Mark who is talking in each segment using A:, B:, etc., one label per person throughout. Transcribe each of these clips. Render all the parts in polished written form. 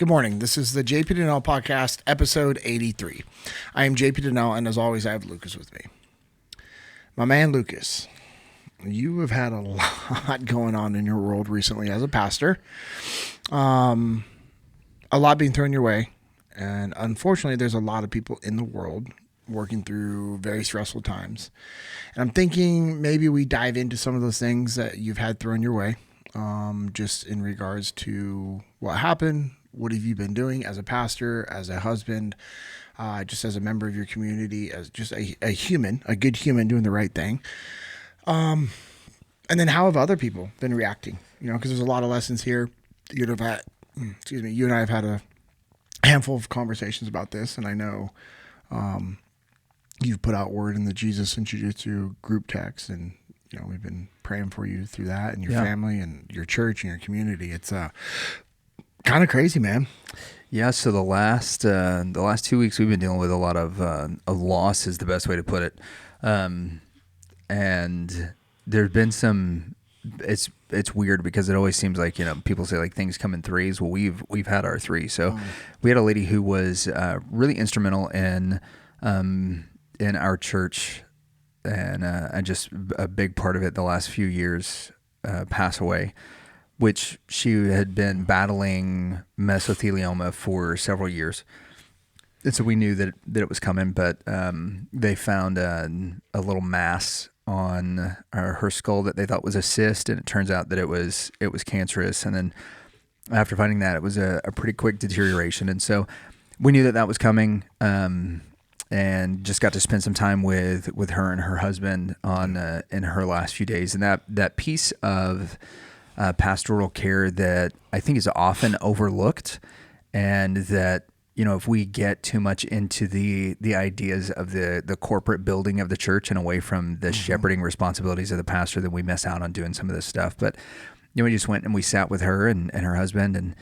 A: Good morning. This is the JP Dinnell Podcast, episode 83. I am JP Dinnell, and as always, I have Lucas with me. My man, Lucas, you have had a lot going on in your world recently as a pastor. A lot being thrown your way, and unfortunately, there's a lot of people in the world working through very stressful times. And I'm thinking maybe we dive into some of those things that you've had thrown your way, just in regards to what happened. What have you been doing as a pastor, as a husband, just as a member of your community, as just a human, a good human doing the right thing? And then how have other people been reacting? You know, because there's a lot of lessons here. You and I have had a handful of conversations about this, and I know you've put out word in the Jesus and Jiu-Jitsu group text, and we've been praying for you through that and your family and your church and your community. It's kind of crazy, man.
B: Yeah. So the last 2 weeks we've been dealing with a lot of loss is the best way to put it. And there's been some, it's weird because it always seems like, people say like things come in threes. Well, we've had our three. So we had a lady who was really instrumental in our church and just a big part of it the last few years pass away, which she had been battling mesothelioma for several years. And so we knew that it was coming, but they found a little mass on her skull that they thought was a cyst, and it turns out that it was cancerous. And then after finding that, it was a pretty quick deterioration. And so we knew that was coming, and just got to spend some time with her and her husband in her last few days. And that piece of pastoral care that I think is often overlooked, and that, if we get too much into the ideas of the corporate building of the church and away from the shepherding responsibilities of the pastor, then we miss out on doing some of this stuff. But, we just went and we sat with her and her husband and,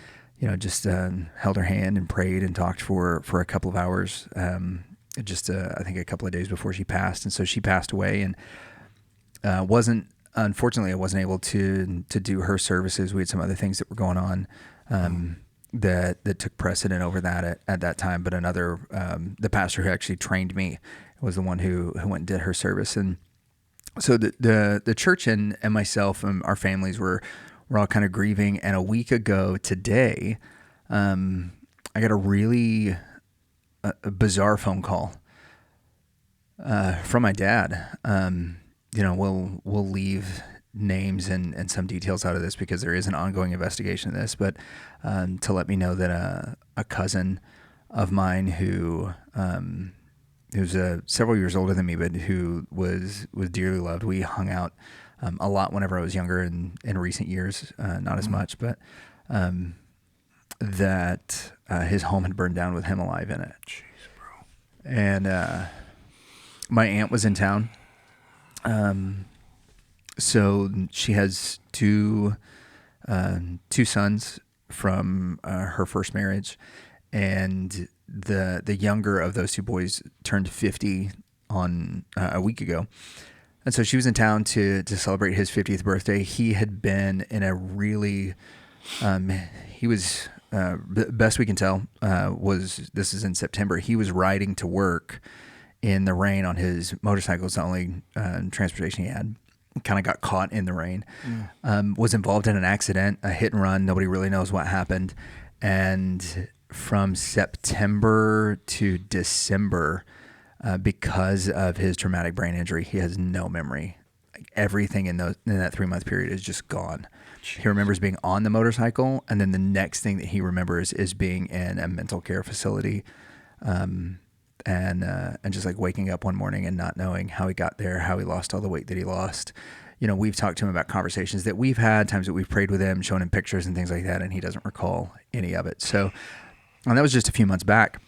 B: just held her hand and prayed and talked for a couple of hours, I think a couple of days before she passed. And so she passed away, and unfortunately, I wasn't able to do her services. We had some other things that were going on that took precedent over that at that time. But another, the pastor who actually trained me was the one who went and did her service. And so the church and myself and our families were all kind of grieving. And a week ago today, I got a really bizarre phone call from my dad. We'll leave names and some details out of this because there is an ongoing investigation of this, but to let me know that a cousin of mine who's several years older than me, but who was dearly loved. We hung out a lot whenever I was younger, and in recent years, not as much, but that his home had burned down with him alive in it.
A: Jeez, bro.
B: And my aunt was in town. So she has two sons from her first marriage, and the younger of those two boys turned 50 on a week ago. And so she was in town to celebrate his 50th birthday. He had been in a really, he was, best we can tell, this is in September. He was riding to work in the rain on his motorcycle. It's the only transportation he had. Kind of got caught in the rain. Was involved in an accident, a hit and run. Nobody really knows what happened. And from September to December, because of his traumatic brain injury, he has no memory. Like everything in that 3-month period is just gone. Jeez. He remembers being on the motorcycle, and then the next thing that he remembers is being in a mental care facility. And just like waking up one morning and not knowing how he got there, how he lost all the weight that he lost. We've talked to him about conversations that we've had, times that we've prayed with him, shown him pictures and things like that, and he doesn't recall any of it. So, and that was just a few months back.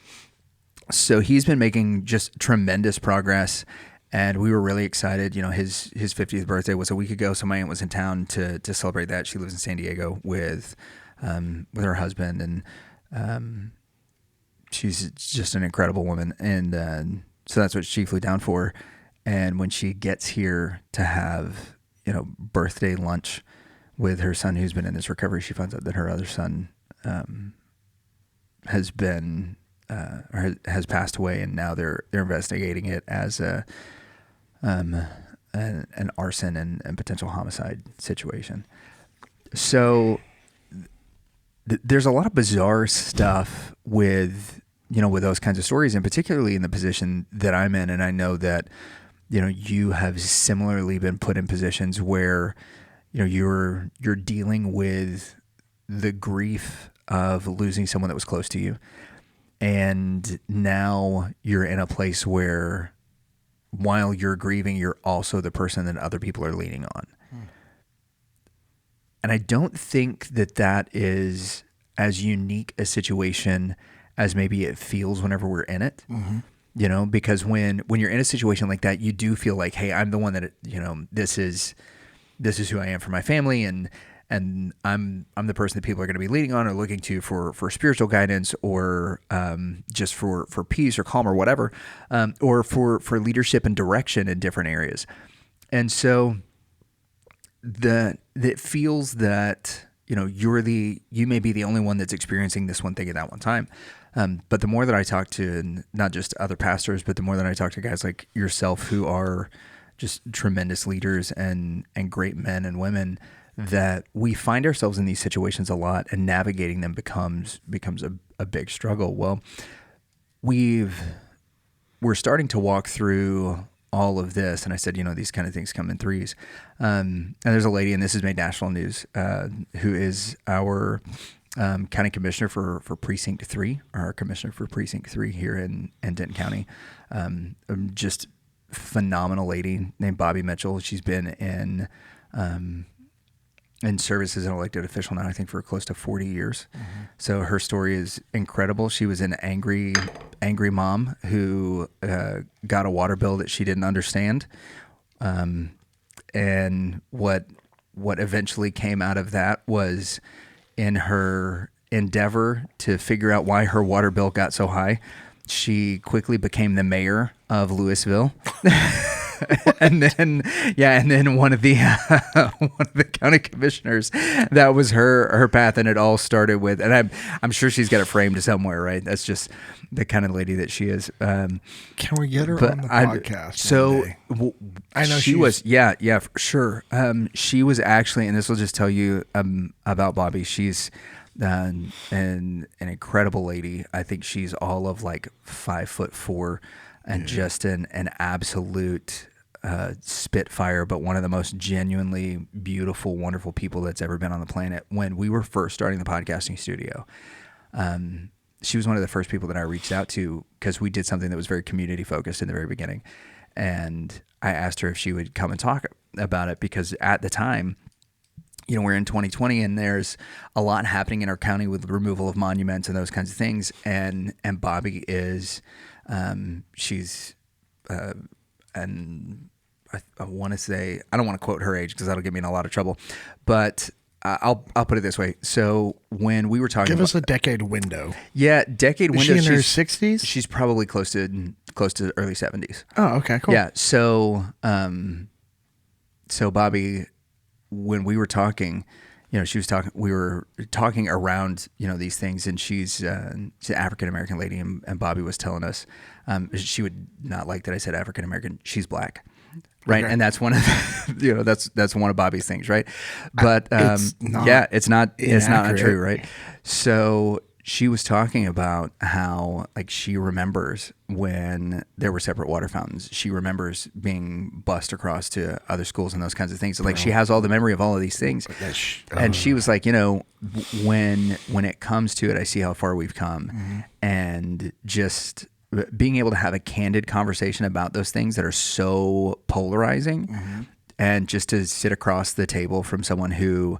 B: So he's been making just tremendous progress, and we were really excited. His 50th birthday was a week ago, so my aunt was in town to celebrate that. She lives in San Diego with her husband, and she's just an incredible woman, and so that's what she flew down for. And when she gets here to have, birthday lunch with her son who's been in this recovery, she finds out that her other son has been or has passed away, and now they're investigating it as an arson and potential homicide situation. So there's a lot of bizarre stuff with those kinds of stories, and particularly in the position that I'm in. And I know that you have similarly been put in positions where you're dealing with the grief of losing someone that was close to you. And now you're in a place where while you're grieving, you're also the person that other people are leaning on. And I don't think that is as unique a situation as maybe it feels whenever we're in it. Because when you're in a situation like that, you do feel like, hey, I'm the one that, this is who I am for my family, and I'm the person that people are going to be leaning on or looking to for spiritual guidance, or just for peace or calm or whatever, or for leadership and direction in different areas. And so it feels that you may be the only one that's experiencing this one thing at that one time. But the more that I talk to, and not just other pastors, but the more that I talk to guys like yourself who are just tremendous leaders and great men and women, that we find ourselves in these situations a lot, and navigating them becomes a big struggle. Well, we're starting to walk through all of this, and I said, these kind of things come in threes. And there's a lady, and this has made national news, who is our county commissioner for Precinct 3, our commissioner for Precinct 3 here in Denton County. Just phenomenal lady named Bobby Mitchell. She's been in service as an elected official now, I think, for close to 40 years. So her story is incredible. She was an angry mom who got a water bill that she didn't understand. And what eventually came out of that was, in her endeavor to figure out why her water bill got so high, she quickly became the mayor of Louisville. and then one of the county commissioners. That was her path, and it all started with. And I'm sure she's got it framed somewhere, right? That's just the kind of lady that she is.
A: Can we get her on the podcast?
B: So
A: I know
B: she was. Yeah, for sure. She was actually, and this will just tell you about Bobby. She's an incredible lady. I think she's all of like 5'4", and just an absolute spitfire, but one of the most genuinely beautiful, wonderful people that's ever been on the planet. When we were first starting the podcasting studio, she was one of the first people that I reached out to, because we did something that was very community focused in the very beginning. And I asked her if she would come and talk about it, because at the time, we're in 2020, and there's a lot happening in our county with the removal of monuments and those kinds of things. And Bobby is, she's, and I want to say, I don't want to quote her age because that'll get me in a lot of trouble, but I'll put it this way. So when we were talking,
A: give us a decade window.
B: Yeah, decade window.
A: Is she in her 60s?
B: She's probably close to early 70s.
A: Oh, okay, cool.
B: Yeah. So Bobby, when we were talking, we were talking around, these things, and she's an African-American lady, and Bobby was telling us, she would not like that I said African-American. She's black. Right. Okay. And that's one of, that's one of Bobby's things. Right. But, it's not true. Right. So she was talking about how, like, she remembers when there were separate water fountains. She remembers being bused across to other schools and those kinds of things. So, like, she has all the memory of all of these things. And she was like, when it comes to it, I see how far we've come, and just being able to have a candid conversation about those things that are so polarizing, and just to sit across the table from someone who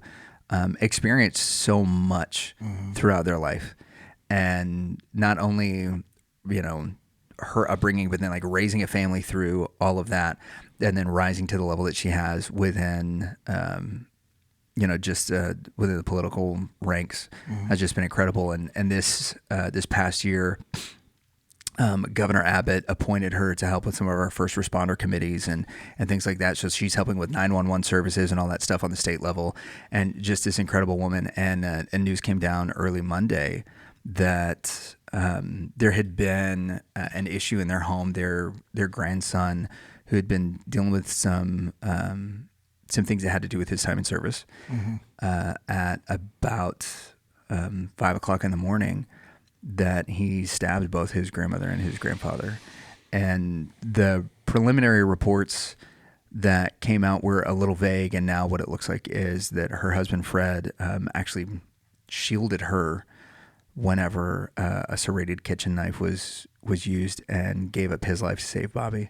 B: experienced so much throughout their life, and not only, her upbringing, but then like raising a family through all of that, and then rising to the level that she has within, just within the political ranks, has just been incredible. And this past year, Governor Abbott appointed her to help with some of our first responder committees and things like that. So she's helping with 911 services and all that stuff on the state level, and just this incredible woman. And news came down early Monday that there had been an issue in their home. Their grandson, who had been dealing with some things that had to do with his time in service, at about 5 o'clock in the morning, that he stabbed both his grandmother and his grandfather. And the preliminary reports that came out were a little vague, and now what it looks like is that her husband Fred actually shielded her whenever a serrated kitchen knife was used, and gave up his life to save Bobby.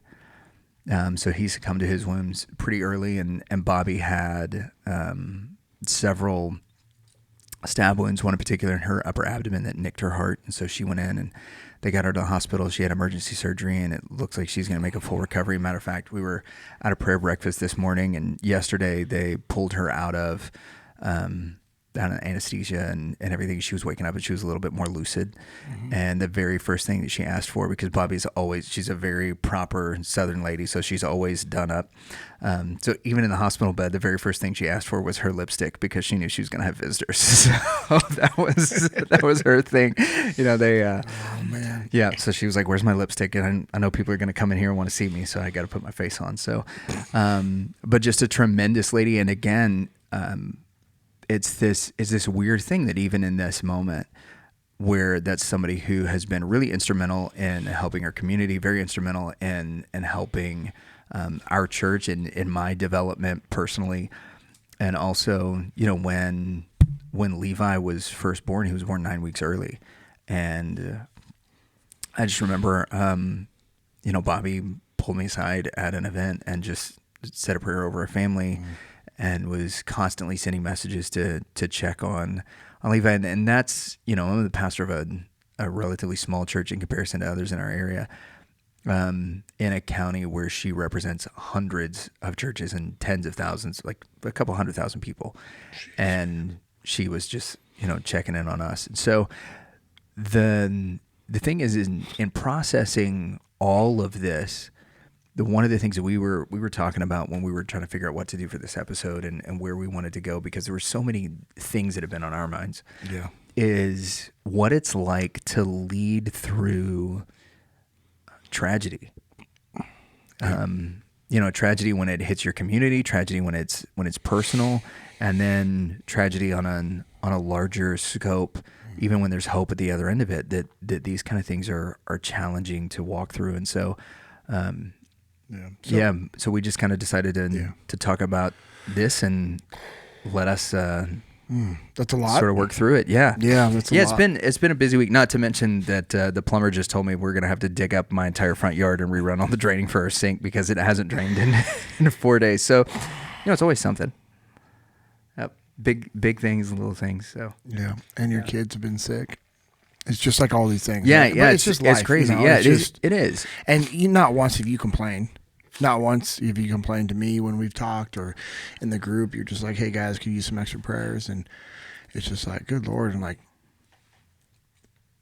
B: So he succumbed to his wounds pretty early, and Bobby had several stab wounds, one in particular in her upper abdomen that nicked her heart. And so she went in and they got her to the hospital. She had emergency surgery, and it looks like she's going to make a full recovery. Matter of fact, we were at a prayer breakfast this morning, and yesterday they pulled her out of anesthesia and everything. She was waking up and she was a little bit more lucid. And the very first thing that she asked for, because she's a very proper Southern lady, so she's always done up. So even in the hospital bed, the very first thing she asked for was her lipstick, because she knew she was going to have visitors. So that was her thing. Oh man. Yeah. So she was like, "Where's my lipstick?" And I know people are going to come in here and want to see me, so I got to put my face on. So, but just a tremendous lady. And again, it's this weird thing that even in this moment, where that's somebody who has been really instrumental in helping our community, very instrumental in helping our church and in my development personally. And also, when Levi was first born, he was born 9 weeks early. And I just remember, Bobby pulled me aside at an event and just said a prayer over our family. And was constantly sending messages to check on Levi. And that's, I'm the pastor of a relatively small church in comparison to others in our area, in a county where she represents hundreds of churches and tens of thousands, like a couple 100,000 people. Jeez. And she was just, checking in on us. And so the thing is in processing all of this, one of the things that we were talking about when we were trying to figure out what to do for this episode and where we wanted to go, because there were so many things that have been on our minds, is what it's like to lead through tragedy. Tragedy when it hits your community, tragedy when it's personal, and then tragedy on a larger scope, even when there's hope at the other end of it, that these kind of things are challenging to walk through. And so, so we just kind of decided to talk about this and let us
A: that's a lot.
B: Sort of work through it. Yeah,
A: that's a lot.
B: It's been a busy week. Not to mention that the plumber just told me we're gonna have to dig up my entire front yard and rerun all the draining for our sink because it hasn't drained in 4 days. So, it's always something. Big things, little things. So
A: and your kids have been sick. It's just like all these things.
B: Yeah,
A: right?
B: yeah.
A: It's just life,
B: it's crazy. Yeah, it is.
A: And not once have you complained. Not once have you complained to me when we've talked or in the group. You're just like, "Hey guys, could you use some extra prayers?" And it's just like, good Lord. And like,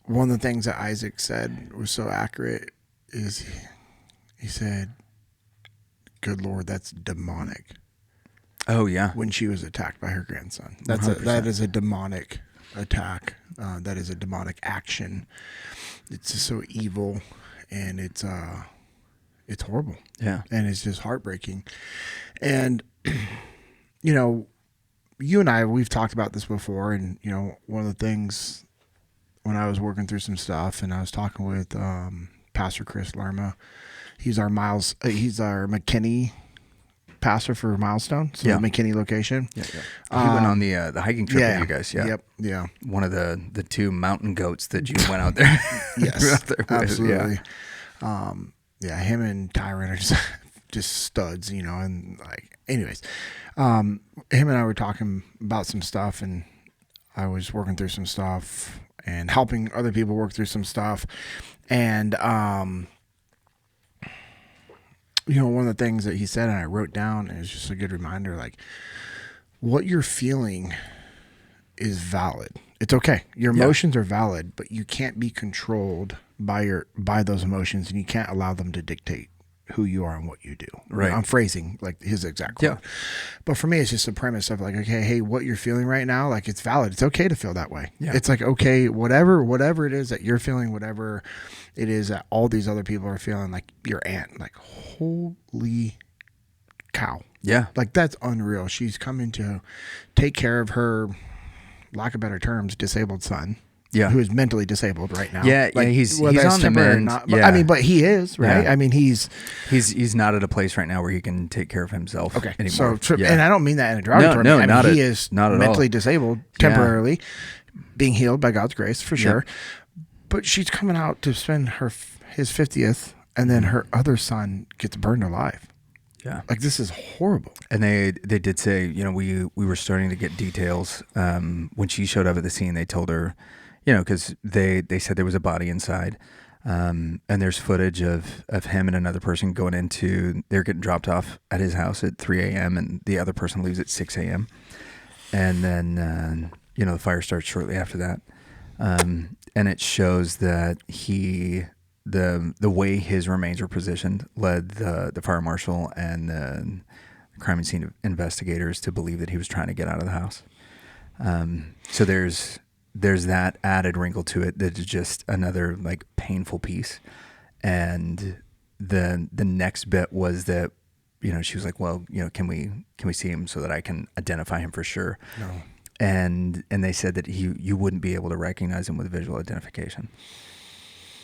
A: one of the things that Isaac said was so accurate is he said, "Good Lord, that's demonic."
B: Oh yeah.
A: When she was attacked by her grandson, that is a demonic attack. That is a demonic action. It's just so evil, and it's horrible.
B: Yeah.
A: And it's just heartbreaking. And you and I, we've talked about this before, and one of the things when I was working through some stuff, and I was talking with Pastor Chris Lerma, he's our McKinney pastor for Milestone, so the McKinney location.
B: Yeah. He went on the hiking trip with you guys. Yeah.
A: Yep. Yeah.
B: One of the two mountain goats that you went out there.
A: Yes.
B: out there with.
A: Absolutely. Yeah. Him and Tyron are just studs, and like, anyways, him and I were talking about some stuff, and I was working through some stuff and helping other people work through some stuff. And, one of the things that he said, and I wrote down, and it's just a good reminder, like, what you're feeling is valid. It's okay. Your emotions are valid, but you can't be controlled by those emotions, and you can't allow them to dictate who you are and what you do.
B: Right.
A: I'm phrasing like his exact quote. Yeah. But for me, it's just the premise of like, okay, hey, what you're feeling right now, like it's valid. It's okay to feel that way. Yeah. It's like, okay, whatever it is that you're feeling, whatever it is that all these other people are feeling, like your aunt, like holy cow.
B: Yeah.
A: Like that's unreal. She's coming to take care of her, lack of better terms, disabled son.
B: Yeah,
A: who is mentally disabled right now?
B: Yeah,
A: like,
B: he's on the mend.
A: Not, but, yeah. I mean, but he is right. Yeah. I mean, he's
B: not at a place right now where he can take care of himself.
A: Okay,
B: anymore.
A: So and I don't mean that in a derogatory.
B: No,
A: I mean, he is not mentally disabled temporarily, being healed by God's grace for sure. But she's coming out to spend his 50th, and then her other son gets burned alive.
B: Yeah,
A: like this is horrible.
B: And they did say, we were starting to get details. When she showed up at the scene, they told her. Because they said there was a body inside, and there's footage of him and another person going into, they're getting dropped off at his house at 3 a.m. and the other person leaves at 6 a.m. And then, the fire starts shortly after that. And it shows that the way his remains were positioned led the fire marshal and the crime and scene investigators to believe that he was trying to get out of the house. So there's that added wrinkle to it that is just another like painful piece. And the next bit was that, she was like, well, can we see him so that I can identify him for sure?
A: No.
B: And they said that you wouldn't be able to recognize him with visual identification.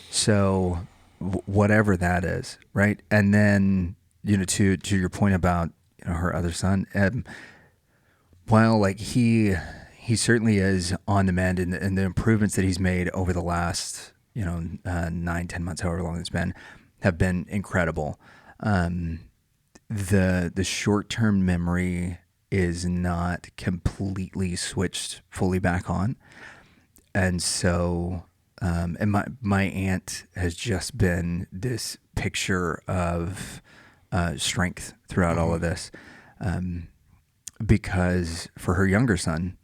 B: So whatever that is, right? And then, to your point about, her other son, while like he certainly is on the mend, and the improvements that he's made over the last, 9-10 months, however long it's been, have been incredible. The short-term memory is not completely switched fully back on. And so, and my aunt has just been this picture of strength throughout all of this. Because for her younger son,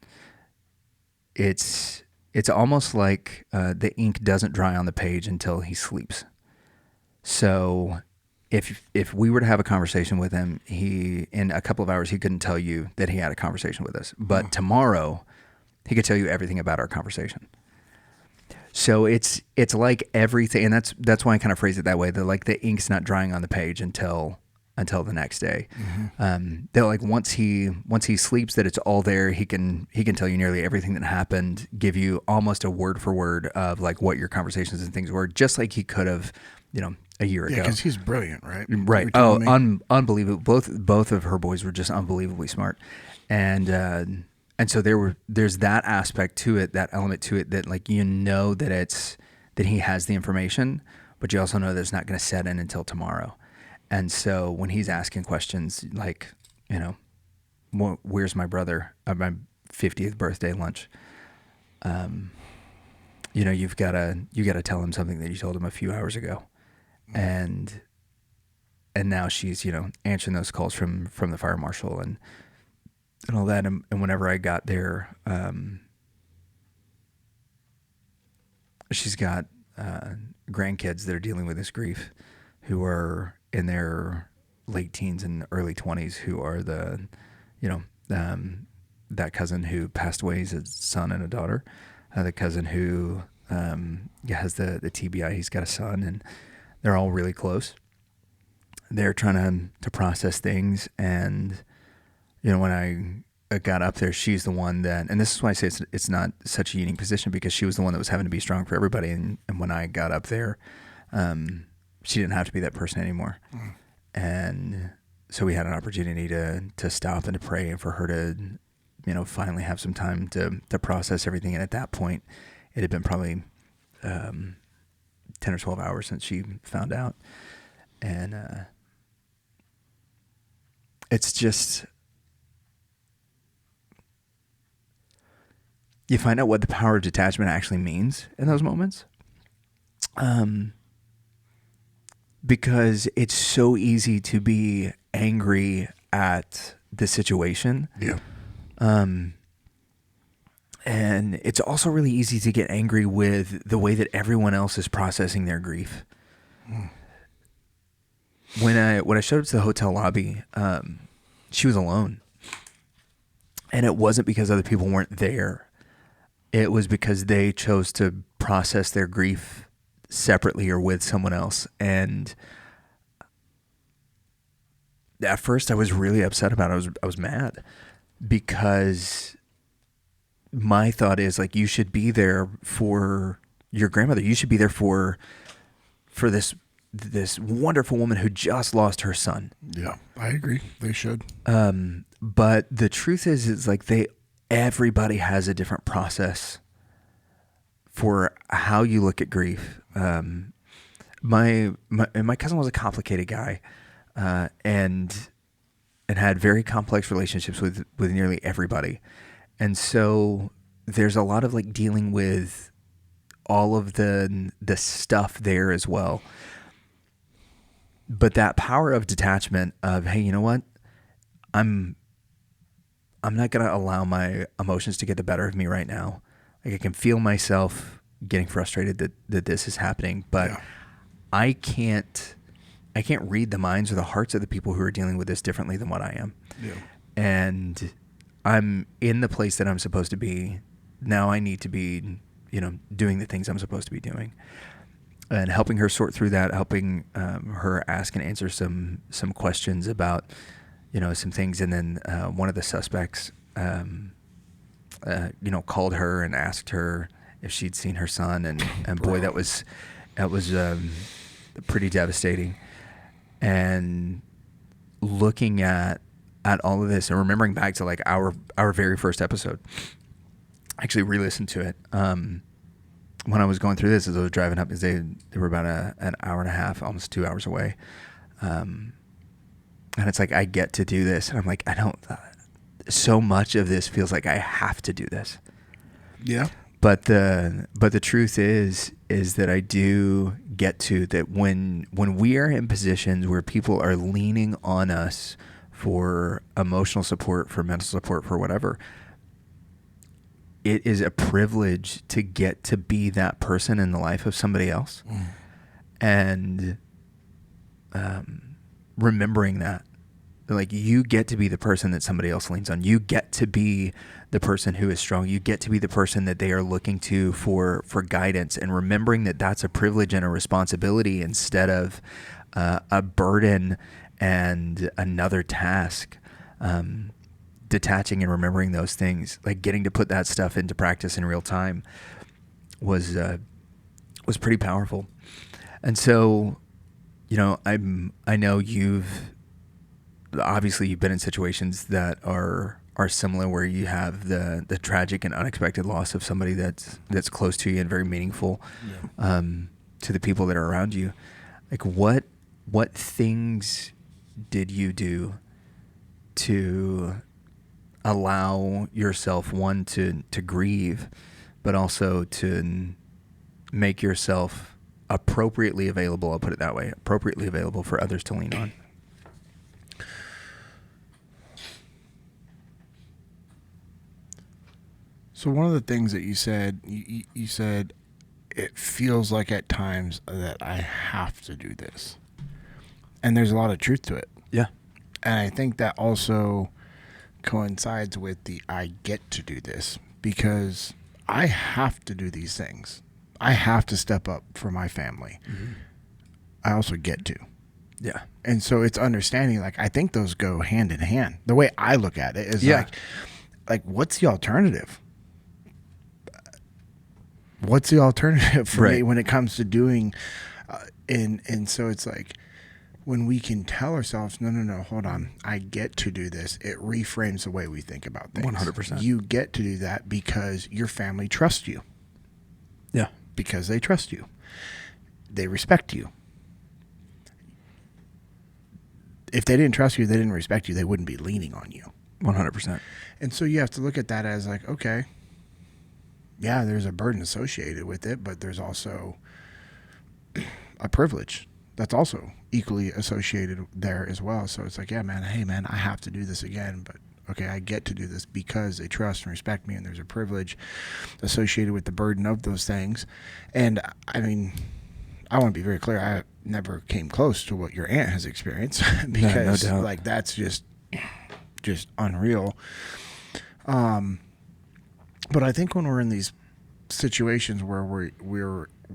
B: it's almost like the ink doesn't dry on the page until he sleeps. So if we were to have a conversation with him, in a couple of hours he couldn't tell you that he had a conversation with us. But tomorrow he could tell you everything about our conversation. So it's like everything, and that's why I kind of phrase it that way. That like the ink's not drying on the page until the next day. Mm-hmm. They're like once he sleeps, that it's all there. He can tell you nearly everything that happened, give you almost a word for word of like what your conversations and things were, just like he could have, a year ago.
A: Yeah, because he's brilliant, right?
B: Right. Oh, unbelievable. Both of her boys were just unbelievably smart, and so there's that aspect to it, that element to it, that like that he has the information, but you also know that it's not going to set in until tomorrow. And so when he's asking questions like, where's my brother at my 50th birthday lunch? You've got to tell him something that you told him a few hours ago. And now she's, answering those calls from the fire marshal and all that. And whenever I got there, she's got grandkids that are dealing with this grief, who are in their late teens and early 20s, who are that cousin who passed away, he's a son and a daughter, the cousin who has the TBI, he's got a son, and they're all really close. They're trying to process things, and when I got up there, she's the one that, and this is why I say it's not such a unique position, because she was the one that was having to be strong for everybody, and when I got up there, she didn't have to be that person anymore. And so we had an opportunity to stop and to pray, and for her to, finally have some time to process everything. And at that point, it had been probably 10 or 12 hours since she found out. And it's just, you find out what the power of detachment actually means in those moments. Because it's so easy to be angry at the situation.
A: Yeah.
B: And it's also really easy to get angry with the way that everyone else is processing their grief. when I showed up to the hotel lobby, she was alone. And it wasn't because other people weren't there. It was because they chose to process their grief separately or with someone else. And at first I was really upset about it. I was mad because my thought is like, you should be there for your grandmother. You should be there for this wonderful woman who just lost her son.
A: Yeah, I agree. They should.
B: But the truth is like everybody has a different process for how you look at grief. My cousin was a complicated guy, and had very complex relationships with nearly everybody. And so there's a lot of like dealing with all of the stuff there as well. But that power of detachment of, hey, you know what? I'm not going to allow my emotions to get the better of me right now. Like I can feel myself getting frustrated that this is happening, but yeah. I can't read the minds or the hearts of the people who are dealing with this differently than what I am.
A: Yeah.
B: And I'm in the place that I'm supposed to be. Now I need to be, doing the things I'm supposed to be doing. And helping her sort through that, helping her ask and answer some questions about, some things. And then one of the suspects, called her and asked her if she'd seen her son. And boy, that was pretty devastating. And looking at all of this and remembering back to like our very first episode, I actually re-listened to it. When I was going through this, as I was driving up, because they were about an hour and a half, almost 2 hours away. And it's like, I get to do this. And I'm like, so much of this feels like I have to do this.
A: Yeah.
B: But the truth is that I do get to that when we are in positions where people are leaning on us for emotional support, for mental support, for whatever, it is a privilege to get to be that person in the life of somebody else. And remembering that, like, you get to be the person that somebody else leans on. You get to be the person who is strong. You get to be the person that they are looking to for guidance, and remembering that that's a privilege and a responsibility instead of a burden and another task. Detaching and remembering those things, like getting to put that stuff into practice in real time was pretty powerful. And so, I know you've been in situations that are similar, where you have the tragic and unexpected loss of somebody that's close to you and very meaningful, to the people that are around you. Like what things did you do to allow yourself, one, to grieve, but also to make yourself appropriately available, I'll put it that way, appropriately available for others to lean on?
A: So one of the things that you said, you said, it feels like at times that I have to do this. And there's a lot of truth to it.
B: Yeah.
A: And I think that also coincides with the I get to do this, because I have to do these things. I have to step up for my family. Mm-hmm. I also get to.
B: Yeah.
A: And so it's understanding, like, I think those go hand in hand. The way I look at it is like what's the alternative? What's the alternative for me when it comes to doing, and so it's like, when we can tell ourselves, no, hold on, I get to do this, it reframes the way we think about things.
B: 100%.
A: You get to do that because your family trusts you.
B: Yeah.
A: Because they trust you. They respect you. If they didn't trust you, they didn't respect you, they wouldn't be leaning on you.
B: 100%.
A: And so you have to look at that as like, okay, yeah, there's a burden associated with it, but there's also a privilege that's also equally associated there as well. So it's like, yeah, man, hey, man, I have to do this again, but okay, I get to do this because they trust and respect me, and there's a privilege associated with the burden of those things. And I mean, I want to be very clear. I never came close to what your aunt has experienced because
B: no doubt.
A: like that's just unreal. But I think when we're in these situations where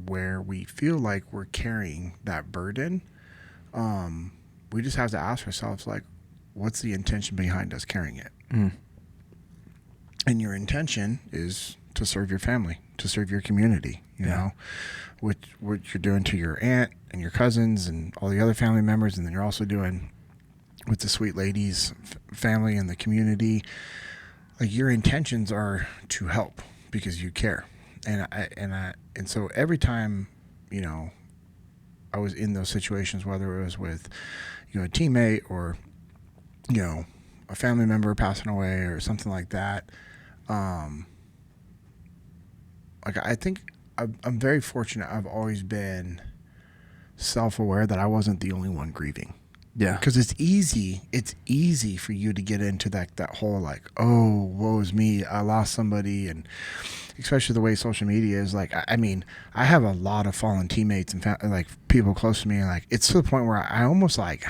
A: where we feel like we're carrying that burden, we just have to ask ourselves, like, what's the intention behind us carrying it?
B: Mm.
A: And your intention is to serve your family, to serve your community, you know, what you're doing to your aunt and your cousins and all the other family members. And then you're also doing with the sweet lady's family and the community. Like, your intentions are to help because you care. And so every time, you know, I was in those situations, whether it was with, you know, a teammate or, you know, a family member passing away or something like that. Like, I think I'm very fortunate. I've always been self-aware that I wasn't the only one grieving.
B: Yeah.
A: Because it's easy for you to get into that whole, like, oh, woe is me, I lost somebody. And especially the way social media is, like, I mean, I have a lot of fallen teammates and like people close to me, and like, it's to the point where I almost, like,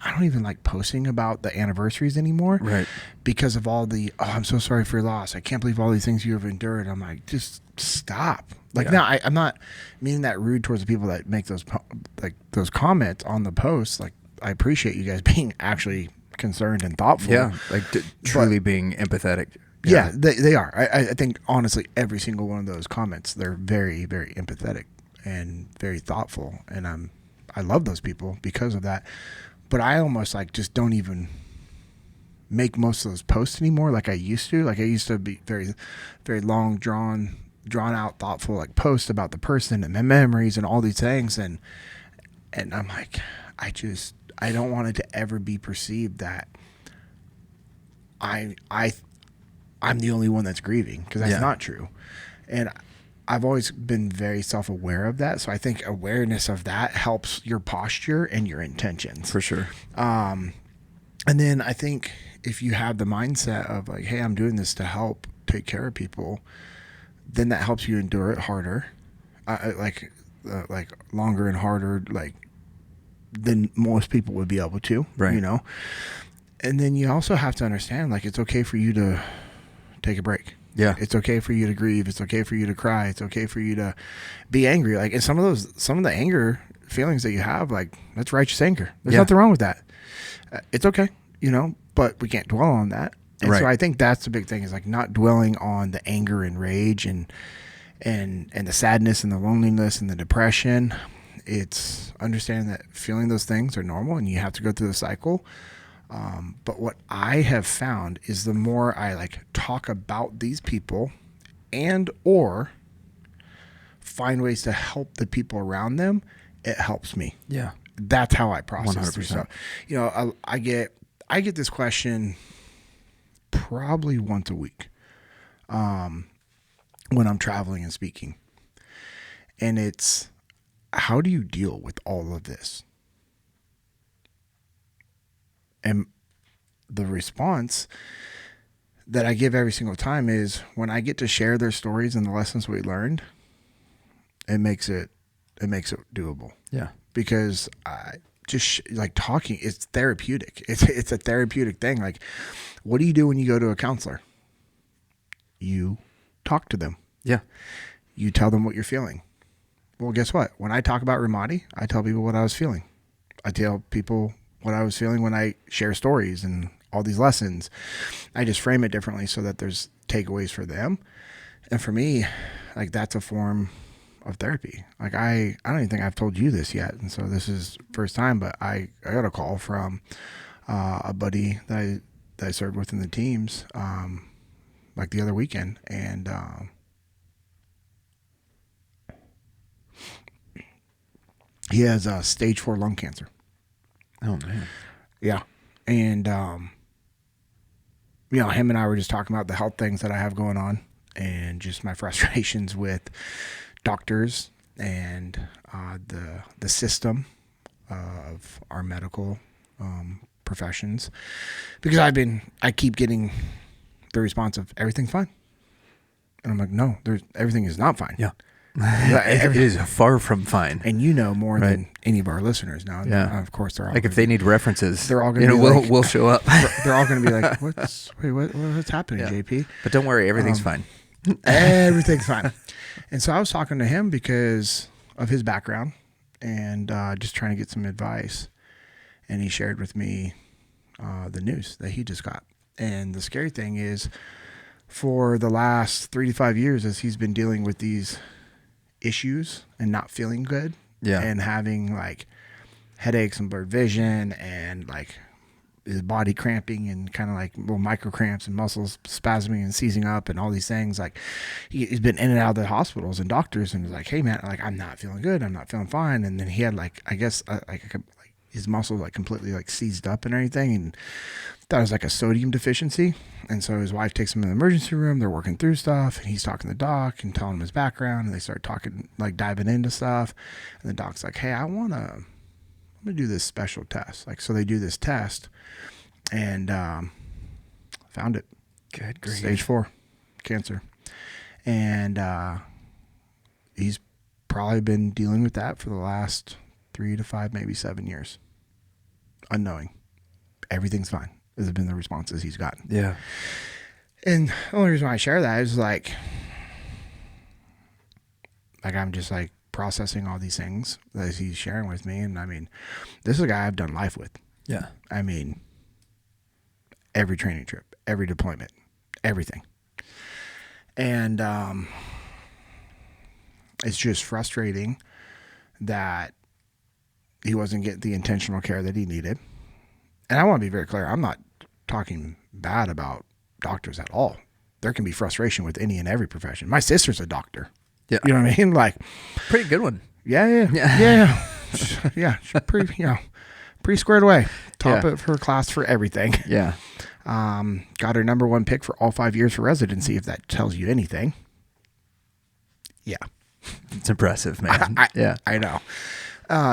A: I don't even like posting about the anniversaries anymore,
B: Right.
A: because of all the, oh, I'm so sorry for your loss, I can't believe all these things you have endured. I'm like, just stop. Like,
B: Yeah.
A: now I'm not meaning that rude towards the people that make those those comments on the posts. Like, I appreciate you guys being actually concerned and thoughtful.
B: Yeah. Like truly being empathetic.
A: Yeah, they are. I think, honestly, every single one of those comments, they're very, very empathetic and very thoughtful. And I love those people because of that. But I almost, like, just don't even make most of those posts anymore like I used to. Like, I used to be very, very long, drawn out, thoughtful, like, posts about the person and their memories and all these things. And I'm like, I don't want it to ever be perceived that I'm the only one that's grieving, because that's not true. And I've always been very self-aware of that. So I think awareness of that helps your posture and your intentions.
B: For sure.
A: And then I think if you have the mindset of, like, hey, I'm doing this to help take care of people, then that helps you endure it harder, like longer and harder, like, than most people would be able to,
B: Right.
A: you know? And then you also have to understand, like, it's okay for you to take a break.
B: Yeah.
A: It's okay for you to grieve. It's okay for you to cry. It's okay for you to be angry. Like, and some of the anger feelings that you have, like, that's righteous anger. There's nothing wrong with that. It's okay, you know, but we can't dwell on that. And so I think that's the big thing, is, like, not dwelling on the anger and rage and the sadness and the loneliness and the depression. It's understanding that feeling those things are normal and you have to go through the cycle. But what I have found is the more I, like, talk about these people and or find ways to help the people around them, it helps me.
B: Yeah.
A: That's how I process through
B: 100%.
A: stuff. You know, I get this question probably once a week when I'm traveling and speaking. And it's, how do you deal with all of this? And the response that I give every single time is, when I get to share their stories and the lessons we learned, it makes it doable.
B: Yeah.
A: Because I just like talking, it's therapeutic. It's a therapeutic thing. Like, what do you do when you go to a counselor? You talk to them.
B: Yeah.
A: You tell them what you're feeling. Well, guess what? When I talk about Ramadi, I tell people what I was feeling. I tell people what I was feeling when I share stories and all these lessons. I just frame it differently so that there's takeaways for them. And for me, like, that's a form of therapy. Like, I don't even think I've told you this yet. And so this is first time, but I got a call from a buddy that I served with in the teams, like the other weekend. And, he has stage 4 lung cancer.
B: Oh, man.
A: Yeah. And, you know, him and I were just talking about the health things that I have going on and just my frustrations with doctors and the system of our medical professions. Because I keep getting the response of, everything's fine. And I'm like, no, everything is not fine.
B: Yeah. It is far from fine.
A: And you know more than any of our listeners now.
B: Yeah.
A: Of course, they're all
B: Like if they need references,
A: they're all going to be
B: we'll show up.
A: They're all going to be like, what's happening, JP?
B: But don't worry, everything's fine.
A: Everything's fine. And so I was talking to him because of his background and just trying to get some advice. And he shared with me the news that he just got. And the scary thing is, for the last 3 to 5 years, as he's been dealing with these issues and not feeling good, and having like headaches and blurred vision and like his body cramping and kind of like little micro cramps and muscles spasming and seizing up and all these things, like he's been in and out of the hospitals and doctors and was like, hey man, like I'm not feeling good, I'm not feeling fine. And then he had like, I guess like his muscles like completely like seized up and everything, and thought it was like a sodium deficiency. And so his wife takes him in the emergency room. They're working through stuff, and he's talking to the doc and telling him his background, and they start talking, like diving into stuff. And the doc's like, hey, I'm gonna do this special test. Like, so they do this test and found it.
B: Good grief.
A: Stage 4 cancer. And he's probably been dealing with that for the last 3 to 5, maybe 7 years. Unknowing. Everything's fine. Those have been the responses he's gotten.
B: Yeah.
A: And the only reason why I share that is like I'm just like processing all these things that he's sharing with me. And I mean, this is a guy I've done life with.
B: Yeah.
A: I mean, every training trip, every deployment, everything. And it's just frustrating that he wasn't getting the intentional care that he needed. And I want to be very clear, I'm not talking bad about doctors at all. There can be frustration with any and every profession. My sister's a doctor.
B: Yeah.
A: You know what I mean? Like,
B: pretty good one.
A: Yeah. She's pretty squared away. Top of her class for everything.
B: Yeah.
A: Got her number 1 pick for all 5 years for residency, if that tells you anything. Yeah.
B: It's impressive, man.
A: I know.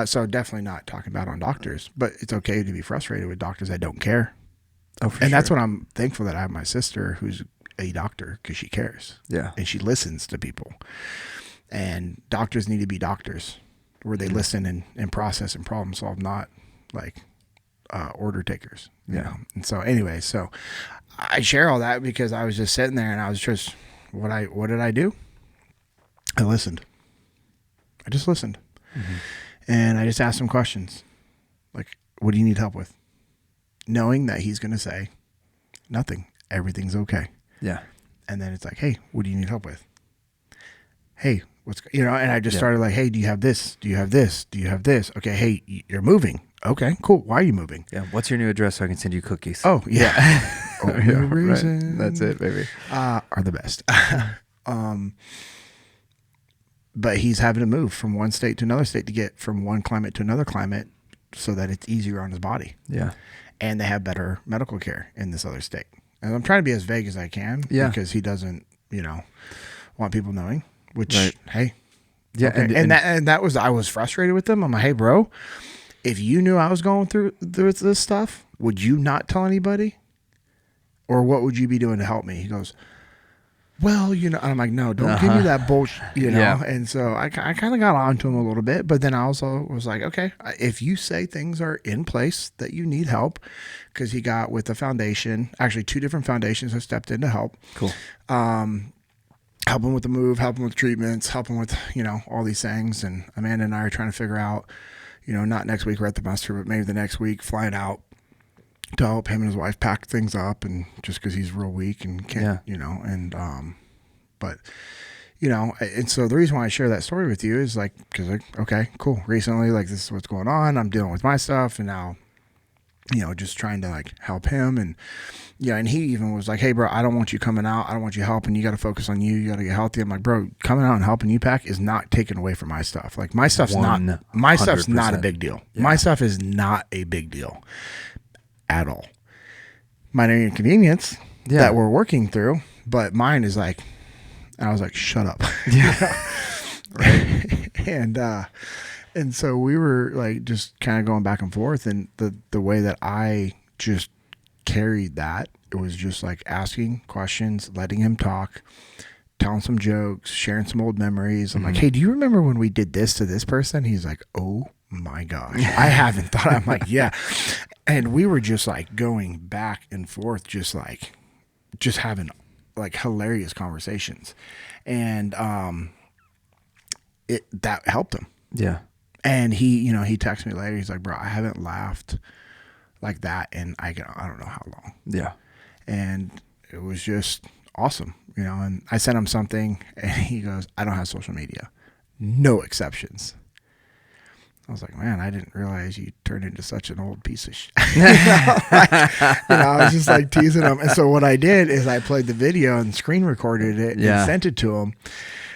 A: So definitely not talking about on doctors, but it's okay to be frustrated with doctors that don't care.
B: Oh, for sure.
A: And that's what I'm thankful that I have my sister who's a doctor, because she cares.
B: Yeah.
A: And she listens to people. And doctors need to be doctors where they listen and process and problem solve, not like order takers. You know? And so anyway, so I share all that because I was just sitting there and I was just, what did I do? I listened. I just listened. Mm-hmm. And I just asked him questions. Like, what do you need help with? Knowing that he's going to say, nothing. Everything's okay.
B: Yeah.
A: And then it's like, hey, what do you need help with? Hey, and I just started like, hey, do you have this? Do you have this? Do you have this? Okay, hey, you're moving. Okay, cool. Why are you moving?
B: Yeah. What's your new address so I can send you cookies?
A: Oh, yeah.
B: Right. That's it, baby.
A: Are the best. But he's having to move from one state to another state to get from one climate to another climate so that it's easier on his body.
B: Yeah.
A: And they have better medical care in this other state. And I'm trying to be as vague as I can because he doesn't, want people knowing, which, hey.
B: Yeah.
A: Okay. And that was, I was frustrated with them. I'm like, hey, bro, if you knew I was going through this stuff, would you not tell anybody? Or what would you be doing to help me? He goes, well, and I'm like, no, don't give me that bullshit,
B: Yeah.
A: And so I kind of got onto him a little bit, but then I also was like, okay, if you say things are in place that you need help, because he got with the foundation, actually 2 different foundations have stepped in to help.
B: Cool.
A: Help him with the move, help him with treatments, help him with, all these things. And Amanda and I are trying to figure out, not next week we're at the muster, but maybe the next week flying out to help him and his wife pack things up, and just because he's real weak and can't, but and so the reason why I share that story with you is like, because okay, cool. Recently, like, this is what's going on. I'm dealing with my stuff, and now, just trying to like help him, and and he even was like, hey, bro, I don't want you coming out. I don't want you helping. You got to focus on you. You got to get healthy. I'm like, bro, coming out and helping you pack is not taken away from my stuff. Like, my stuff's not a big deal. Yeah. My stuff is not a big deal at all. Minor inconvenience that we're working through, but mine is like, and I was like, shut up. Right. And so we were like just kind of going back and forth, and the way that I just carried that, it was just like asking questions, letting him talk, telling some jokes, sharing some old memories. I'm like, hey, do you remember when we did this to this person? He's like, oh my gosh, I haven't thought. I'm like, yeah. And we were just like going back and forth, just having like hilarious conversations. And that helped him.
B: Yeah.
A: And he texted me later. He's like, bro, I haven't laughed like that in I don't know how long.
B: Yeah.
A: And it was just awesome, and I sent him something and he goes, I don't have social media. No exceptions. I was like, man, I didn't realize you turned into such an old piece of shit. I was just like teasing him. And so what I did is I played the video and screen recorded it and sent it to him.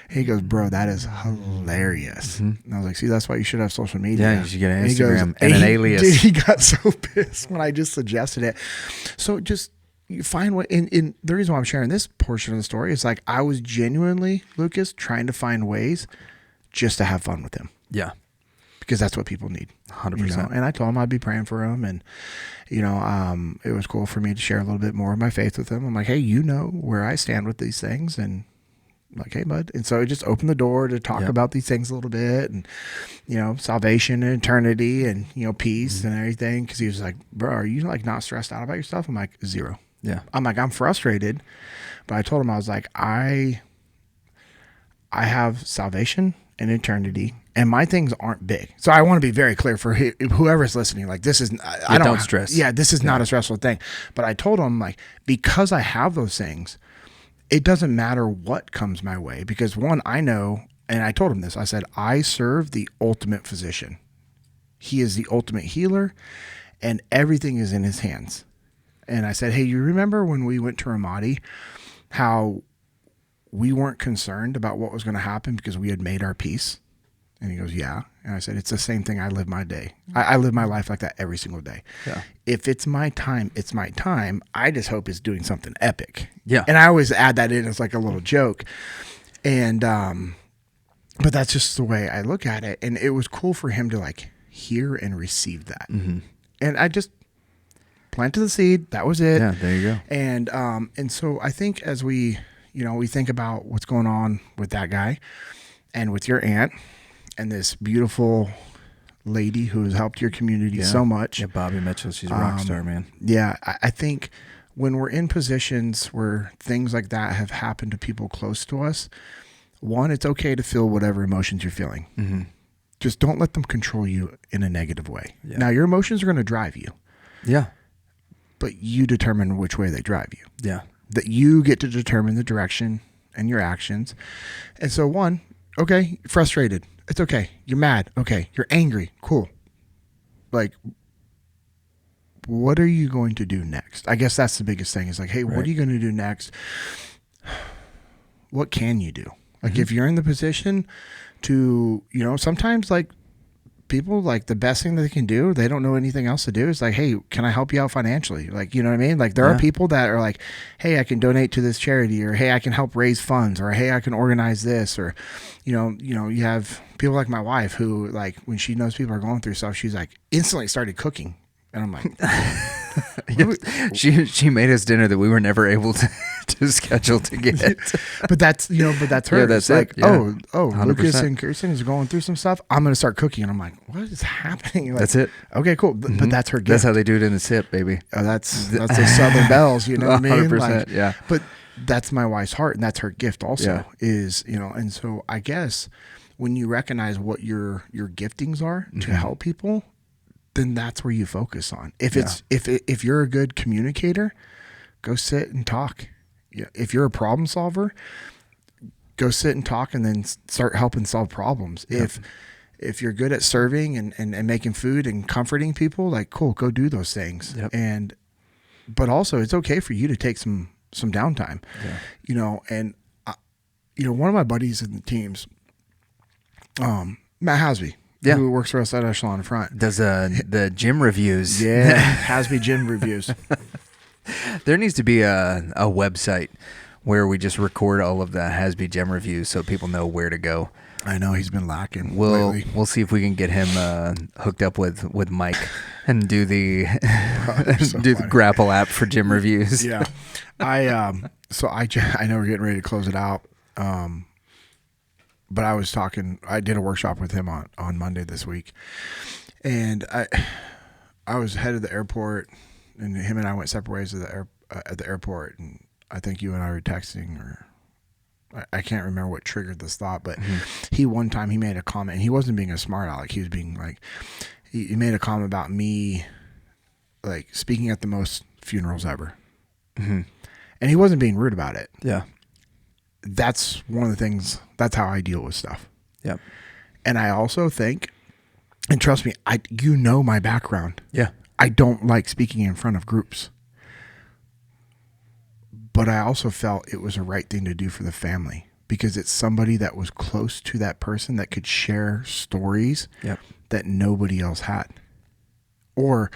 A: He goes, bro, that is hilarious. Mm-hmm. And I was like, see, that's why you should have social media.
B: Yeah, you should get an Instagram and an alias.
A: Dude, he got so pissed when I just suggested it. So just you find what in the reason why I'm sharing this portion of the story is like I was genuinely, Lucas, trying to find ways just to have fun with him.
B: Yeah.
A: Because that's what people need.
B: 100%.
A: And I told him I'd be praying for him. And, it was cool for me to share a little bit more of my faith with him. I'm like, hey, where I stand with these things. And I'm like, hey, bud. And so it just opened the door to talk about these things a little bit. And, salvation and eternity and, peace and everything. Because he was like, bro, are you like not stressed out about your stuff? I'm like, zero.
B: Yeah.
A: I'm like, I'm frustrated. But I told him, I was like, I have salvation and eternity, and my things aren't big. So I want to be very clear for whoever's listening. Like, this is, I don't
B: stress.
A: Yeah, this is not a stressful thing. But I told him, like, because I have those things, it doesn't matter what comes my way. Because one, I know, and I told him this, I said, I serve the ultimate physician. He is the ultimate healer, and everything is in his hands. And I said, hey, you remember when we went to Ramadi, how we weren't concerned about what was going to happen because we had made our peace? And he goes, yeah. And I said, it's the same thing. I live my day. I live my life like that every single day.
B: Yeah.
A: If it's my time, it's my time. I just hope it's doing something epic.
B: Yeah.
A: And I always add that in as like a little joke. And, but that's just the way I look at it. And it was cool for him to like hear and receive that. Mm-hmm. And I just planted the seed. That was it.
B: Yeah, there you go.
A: And so I think as we think about what's going on with that guy and with your aunt and this beautiful lady who has helped your community so much.
B: Yeah, Bobby Mitchell, she's a rock star, man.
A: Yeah, I think when we're in positions where things like that have happened to people close to us, one, it's okay to feel whatever emotions you're feeling. Mm-hmm. Just don't let them control you in a negative way. Yeah. Now, your emotions are going to drive you.
B: Yeah.
A: But you determine which way they drive you.
B: Yeah.
A: That you get to determine the direction and your actions. And so one, okay, you're frustrated. It's okay. You're mad. Okay. You're angry. Cool. Like, what are you going to do next? I guess that's the biggest thing is like, hey, what are you going to do next? What can you do? Like, if you're in the position to, sometimes like people, like the best thing that they can do, they don't know anything else to do, is like, hey, can I help you out financially? Like, you know what I mean? Like, there are people that are like, hey, I can donate to this charity, or hey, I can help raise funds, or hey, I can organize this, or you have people like my wife who, like, when she knows people are going through stuff, she's like instantly started cooking. And I'm like,
B: she made us dinner that we were never able to schedule to get.
A: but that's her.
B: Yeah, that's
A: like,
B: it. Yeah.
A: Oh, 100%. Lucas and Kirsten is going through some stuff. I'm going to start cooking. And I'm like, what is happening? Like,
B: that's it.
A: Okay, cool. But that's her gift.
B: That's how they do it in the SIP, baby.
A: Oh, that's the Southern Bells, you know what I mean?
B: 100%,
A: like,
B: yeah.
A: But that's my wife's heart, and that's her gift also is, and so I guess when you recognize what your giftings are to help people, then that's where you focus on. If you're a good communicator, go sit and talk. Yeah. If you're a problem solver, go sit and talk and then start helping solve problems. Yep. If you're good at serving and making food and comforting people, like, cool, go do those things. Yep. But also it's okay for you to take some downtime, and one of my buddies in the teams, Matt Hasby, who works for us at Echelon in front.
B: Does the gym reviews.
A: Yeah, Hasby gym reviews.
B: There needs to be a website where we just record all of the Hasby gym reviews so people know where to go.
A: I know he's been lacking lately.
B: We'll see if we can get him hooked up with Mike and do the the Grapple app for gym reviews.
A: Yeah, I know we're getting ready to close it out. But I did a workshop with him on Monday this week, and I was headed to the airport, and him and I went separate ways at the airport, and I think you and I were texting, or I can't remember what triggered this thought, but one time he made a comment, and he wasn't being a smart aleck. He was being like, he made a comment about me, like, speaking at the most funerals ever. Mm-hmm. And he wasn't being rude about it.
B: Yeah.
A: That's one of the things, that's how I deal with stuff.
B: Yep.
A: And I also think, and trust me, you know my background.
B: Yeah.
A: I don't like speaking in front of groups. But I also felt it was a right thing to do for the family, because it's somebody that was close to that person that could share stories that nobody else had. Or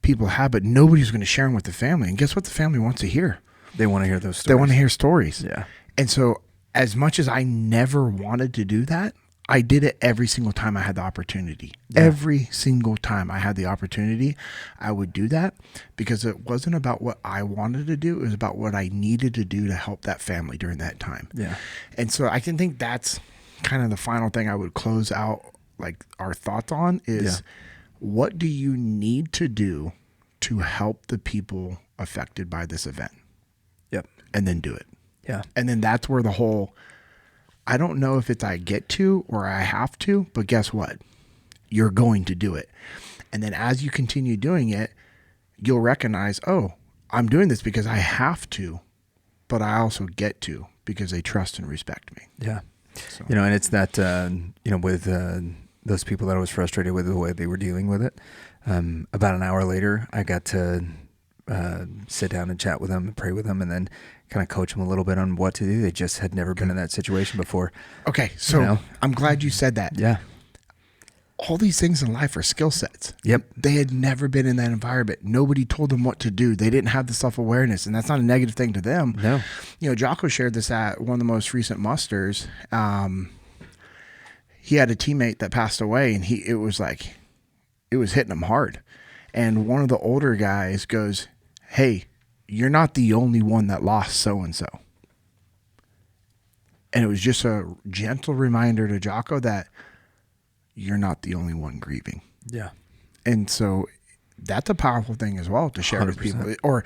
A: people had, but nobody's going to share them with the family. And guess what the family wants to hear?
B: They want to hear those stories.
A: They want to hear stories.
B: Yeah.
A: And so as much as I never wanted to do that, I did it every single time I had the opportunity. Yeah. Every single time I had the opportunity, I would do that, because it wasn't about what I wanted to do. It was about what I needed to do to help that family during that time.
B: Yeah.
A: And so I can think that's kind of the final thing I would close out, like, our thoughts on is, what do you need to do to help the people affected by this event?
B: Yep.
A: And then do it.
B: Yeah.
A: And then that's where the whole, I don't know if it's I get to or I have to, but guess what? You're going to do it. And then as you continue doing it, you'll recognize, oh, I'm doing this because I have to, but I also get to because they trust and respect me.
B: Yeah. So. And it's that, with those people that I was frustrated with the way they were dealing with it. About an hour later, I got to sit down and chat with them and pray with them, and then kind of coach them a little bit on what to do. They just had never been in that situation before.
A: Okay, so I'm glad you said that.
B: Yeah.
A: All these things in life are skill sets.
B: Yep.
A: They had never been in that environment. Nobody told them what to do. They didn't have the self-awareness, and that's not a negative thing to them.
B: No.
A: Jocko shared this at one of the most recent musters. He had a teammate that passed away, and it was hitting him hard. And one of the older guys goes, "Hey, you're not the only one that lost so-and-so." And it was just a gentle reminder to Jocko that you're not the only one grieving.
B: Yeah.
A: And so that's a powerful thing as well to share
B: 100%.
A: with people. Or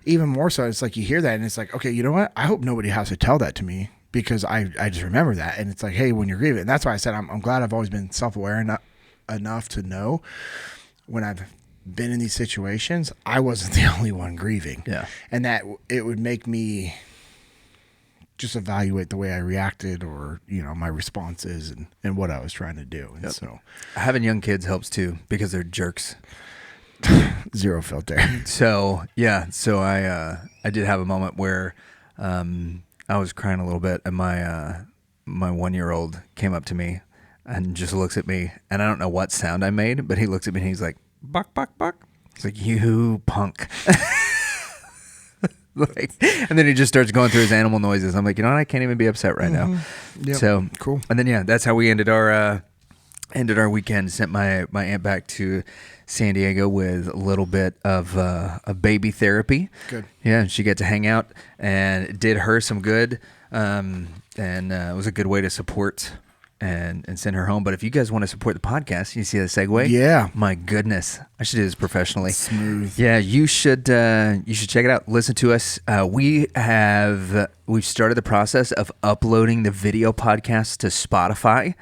A: even more so, it's like you hear that and it's like, okay, you know what? I hope nobody has to tell that to me, because I just remember that. And it's like, hey, when you're grieving. And that's why I said I'm glad I've always been self-aware enough to know when I've been in these situations, I wasn't the only one grieving.
B: Yeah. And
A: that it would make me just evaluate the way I reacted, or, my responses and what I was trying to do. And so
B: having young kids helps too, because they're jerks.
A: Zero filter.
B: So, yeah. So I did have a moment where, I was crying a little bit, and my 1-year-old came up to me and just looks at me, and I don't know what sound I made, but he looks at me and he's like, "Buck, buck, buck." He's like, "You punk." And then he just starts going through his animal noises. I'm like, I can't even be upset right now.
A: Yep.
B: So
A: cool.
B: And then that's how we ended our weekend. Sent my aunt back to San Diego with a little bit of baby therapy.
A: Good.
B: Yeah, she got to hang out, and it did her some good. And it was a good way to support and send her home. But if you guys want to support the podcast, you see the segue?
A: Yeah.
B: My goodness. I should do this professionally.
A: Smooth.
B: Yeah, you should check it out. Listen to us. We've started the process of uploading the video podcast to Spotify.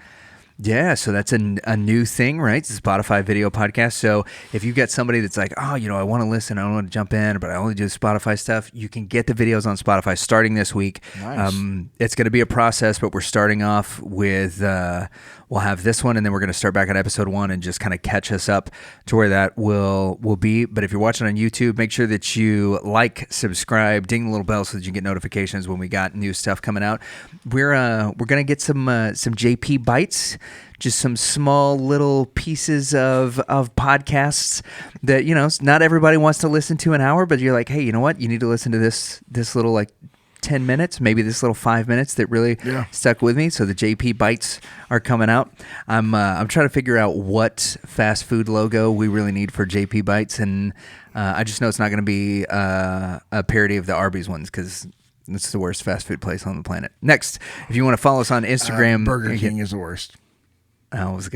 B: Yeah, so that's a new thing, right? It's a Spotify video podcast. So if you've got somebody that's like, oh, I want to listen, I don't want to jump in, but I only do Spotify stuff, you can get the videos on Spotify starting this week.
A: Nice.
B: It's going to be a process, but we're starting off with, we'll have this one, and then we're going to start back on episode 1 and just kind of catch us up to where that will be. But if you're watching on YouTube, make sure that you like, subscribe, ding the little bell so that you get notifications when we got new stuff coming out. We're going to get some JP bites. Just some small little pieces of podcasts that, not everybody wants to listen to an hour, but you're like, hey, you know what? You need to listen to this little 10 minutes, maybe this little 5 minutes that really stuck with me. So the JP bites are coming out. I'm trying to figure out what fast food logo we really need for JP bites. And I just know it's not going to be a parody of the Arby's ones, because It's the worst fast food place on the planet. Next, if you want to follow us on Instagram,
A: Burger King is the worst.
B: I was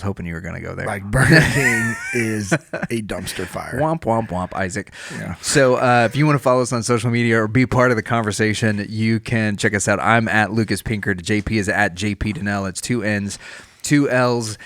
B: hoping you were gonna go there.
A: Like Burger King is a dumpster fire.
B: Womp womp womp, Isaac.
A: Yeah.
B: So if you want to follow us on social media or be part of the conversation, you can check us out. I'm at Lucas Pinkard. JP is at JP Dinnell. It's 2 N's, 2 L's.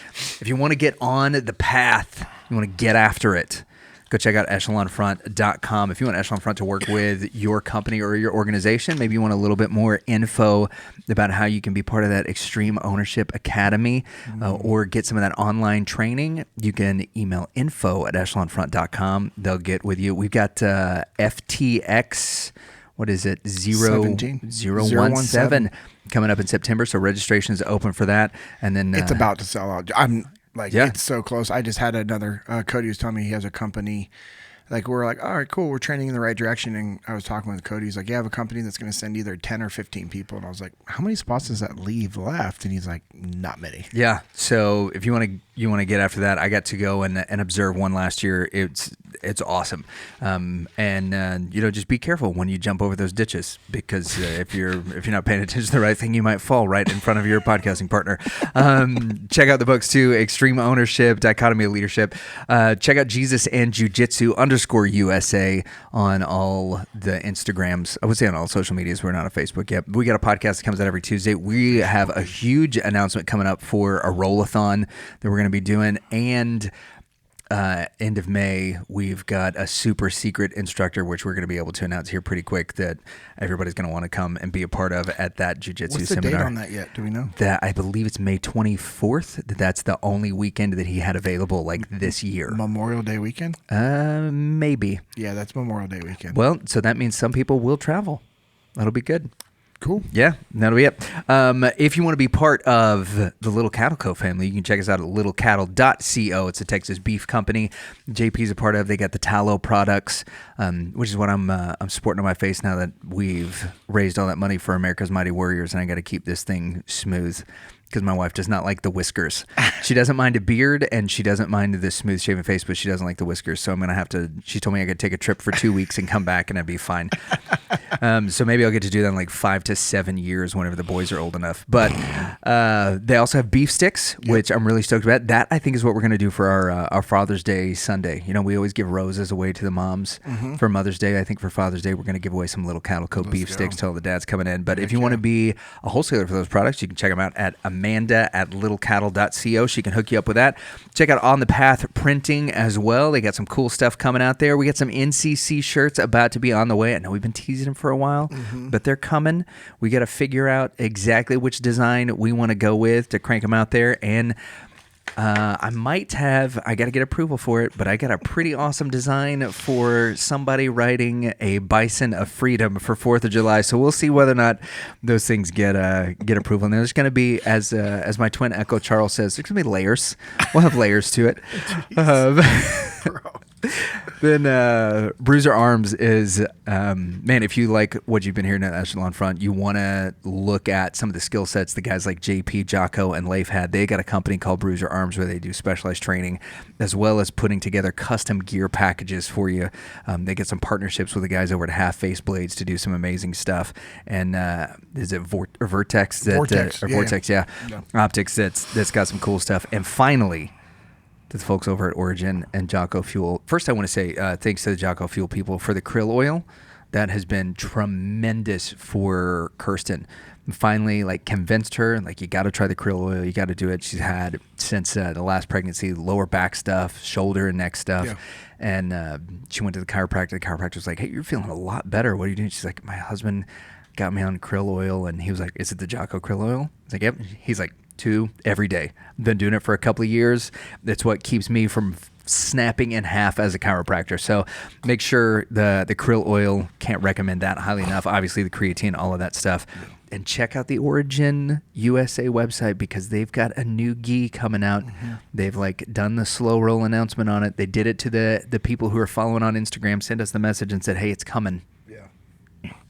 B: If you want to get on the path, you want to get after it, go check out echelonfront.com. If you want Echelon Front to work with your company or your organization, maybe you want a little bit more info about how you can be part of that Extreme Ownership Academy or get some of that online training, you can email info@echelonfront.com. They'll get with you. We've got FTX, what is it, 017 coming up in September, so registration is open for that. And then
A: it's about to sell out. It's so close. I just had another, Cody was telling me he has a company. Like, we're like, all right, cool. We're training in the right direction. And I was talking with Cody. He's like, you have a company that's going to send either 10 or 15 people. And I was like, how many spots does that leave left? And he's like, not many.
B: Yeah. So if you want to get after that, I got to go and observe one last year. It's awesome. Just be careful when you jump over those ditches, because if you're not paying attention to the right thing, you might fall right in front of your podcasting partner. Check out the books too: Extreme Ownership, Dichotomy of Leadership. Check out Jesus and Jiu-Jitsu _USA on all the Instagrams. I would say on all social medias. We're not on Facebook yet. We got a podcast that comes out every Tuesday. We have a huge announcement coming up for a roll-a-thon that we're going to be doing, and end of May, we've got a super secret instructor, which we're going to be able to announce here pretty quick, that everybody's going to want to come and be a part of at that jiu-jitsu seminar.
A: What's the date on that yet? Do we know?
B: That I believe it's May 24th. That's the only weekend that he had available this year.
A: Memorial Day weekend?
B: Maybe.
A: Yeah, that's Memorial Day weekend.
B: Well, so that means some people will travel. That'll be good.
A: Cool.
B: Yeah, that'll be it. If you want to be part of the Little Cattle Co. family, you can check us out at littlecattle.co. It's a Texas beef company JP's a part of. They got the tallow products, which is what I'm sporting on my face now that we've raised all that money for America's Mighty Warriors, and I got to keep this thing smooth, because my wife does not like the whiskers. She doesn't mind a beard, and she doesn't mind the smooth shaven face, but she doesn't like the whiskers. So I'm going to have to, she told me I could take a trip for 2 weeks and come back and I'd be fine. So maybe I'll get to do that in like 5 to 7 years whenever the boys are old enough. But they also have beef sticks, which I'm really stoked about. That I think is what we're going to do for our Father's Day Sunday. You know, we always give roses away to the moms for Mother's Day. I think for Father's Day, we're going to give away some Little Cattle Co. beef sticks to all the dads coming in. But if you want to be a wholesaler for those products, you can check them out at Amanda at littlecattle.co. She can hook you up with that. Check out On the Path Printing as well. They got some cool stuff coming out there. We got some NCC shirts about to be on the way. I know we've been teasing them for a while, but they're coming. We got to figure out exactly which design we want to go with to crank them out there. And I got to get approval for it, but I got a pretty awesome design for somebody riding a Bison of Freedom for 4th of July. So we'll see whether or not those things get approval. And there's going to be, as my twin Echo Charles says, there's going to be layers. We'll have layers to it. Then Bruiser Arms is, man, if you like what you've been hearing at Echelon Front, you want to look at some of the skill sets the guys like JP, Jocko, and Leif had. They got a company called Bruiser Arms where they do specialized training as well as putting together custom gear packages for you. They get some partnerships with the guys over at Half Face Blades to do some amazing stuff. And is it Vortex? Vortex, yeah. Optics that's got some cool stuff. And finally, to the folks over at Origin and Jocko Fuel. First, I want to say thanks to the Jocko Fuel people for the krill oil. That has been tremendous for Kirsten. Finally, convinced her, you got to try the krill oil. You got to do it. She's had, since the last pregnancy, lower back stuff, shoulder and neck stuff. Yeah. And she went to the chiropractor. The chiropractor was like, hey, you're feeling a lot better. What are you doing? She's like, my husband got me on krill oil. And he was like, is it the Jocko krill oil? I was like, yep. He's like, 2 every day. Been doing it for a couple of years. That's what keeps me from snapping in half as a chiropractor. So make sure the krill oil, can't recommend that highly enough. Obviously the creatine, all of that stuff. And check out the Origin USA website, because they've got a new gi coming out. They've done the slow roll announcement on it. They did it to the people who are following on Instagram, sent us the message and said, hey, it's coming. Yeah.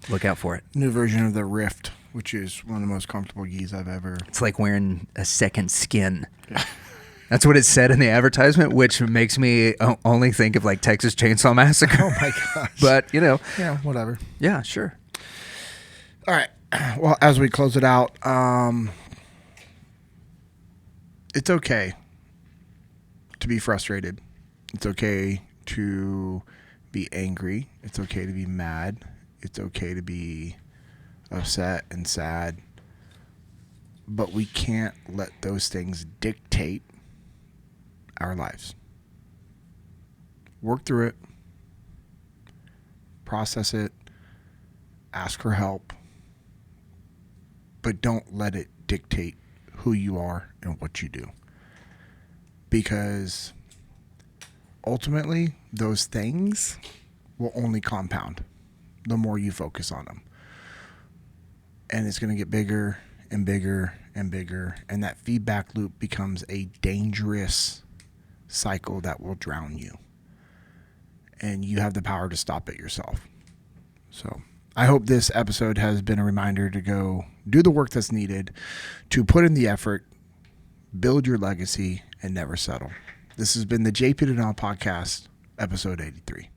B: Look out for it.
A: New version of the Rift, which is one of the most comfortable gis I've ever.
B: It's like wearing a second skin. Yeah. That's what it said in the advertisement, which makes me only think of Texas Chainsaw Massacre.
A: Oh my gosh.
B: But,
A: Yeah, whatever.
B: Yeah, sure.
A: All right. Well, as we close it out, it's okay to be frustrated. It's okay to be angry. It's okay to be mad. It's okay to be upset and sad. But we can't let those things dictate our lives. Work through it. Process it. Ask for help. But don't let it dictate who you are and what you do. Because ultimately, those things will only compound the more you focus on them. And it's going to get bigger and bigger and bigger. And that feedback loop becomes a dangerous cycle that will drown you. And you have the power to stop it yourself. So I hope this episode has been a reminder to go do the work that's needed, to put in the effort, build your legacy, and never settle. This has been the JP Dinnell Podcast, episode 83.